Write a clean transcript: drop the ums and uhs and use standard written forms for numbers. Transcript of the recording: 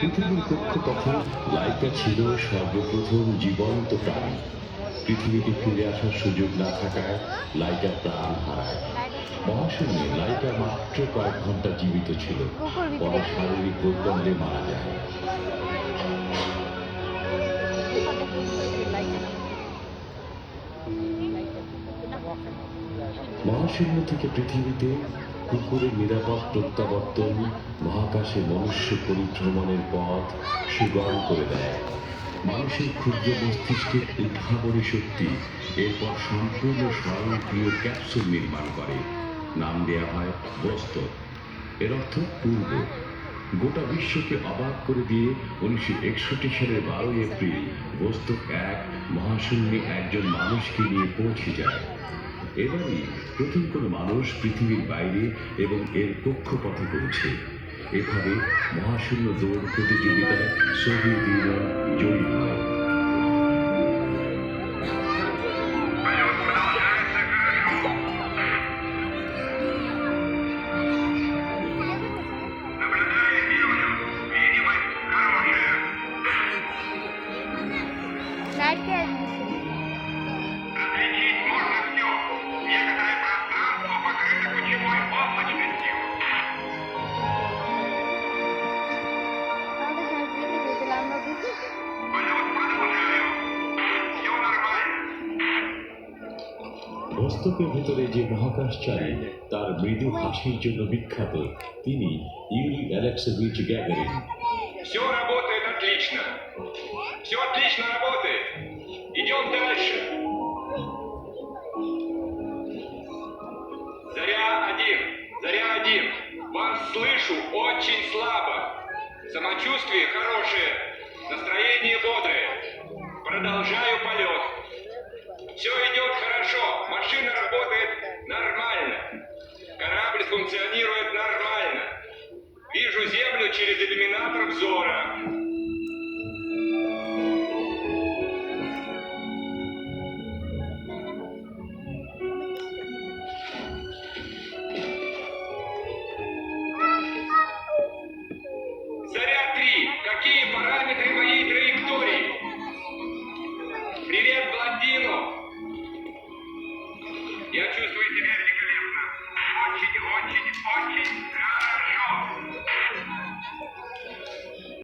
পৃথিবীর কক্ষপথে লাইকা ছিল সর্বপ্রথম জীবন্ত প্রাণী। পৃথিবীতে ফিরে আসার সুযোগ না থাকায় লাইকা প্রাণ হারায়। মহাশূন্যে লাইকা মাত্র কয়েক ঘন্টা জীবিত ছিল, পরে শারীরিক বৈকল্যে মারা যায়। মহাশূন্য থেকে পৃথিবীতে কুকুরের নিরাপদ প্রত্যাবর্তন মহাকাশে মনুষ্য পরিভ্রমণের পথ সুগম করে দেয়। মানুষের ক্ষুদ্র মস্তিষ্কের উদ্ভাবনী শক্তি এরপর সম্পূর্ণ স্বয়ংক্রিয় ক্যাপসুল নির্মাণ করে। নাম দেয়া হয় বস্তক। এর অর্থ পূর্ব। গোটা বিশ্বকে অবাক করে দিয়ে 1961 সালের 12 এপ্রিল বস্তক 1 মহাশূন্যে একজন মানুষকে নিয়ে পৌঁছে যায়। এবারই প্রথম কোনো মানুষ পৃথিবীর বাইরে এবং এর কক্ষপথে পৌঁছে। এভাবে মহাশূন্য দৌড় প্রতিযোগিতায় সোভিয়েত ইউনিয়ন জয়ী হয়। বস্তকের ভেতরে যে মহাকাশচারী তার মৃদু হাসির জন্য বিখ্যাত, তিনি ইউরি অ্যালেক্সেভিচ গ্যাগারিন। Все работает отлично. Все отлично работает. Идем дальше. Заря-1. Вас слышу очень слабо. Самочувствие хорошее. Настроение бодрое. Продолжаю полет. Все идет хорошо. Машина работает нормально. Корабль функционирует нормально. Вижу Землю через иллюминатор взора. Заря-3. Какие параметры моей траектории? Привет,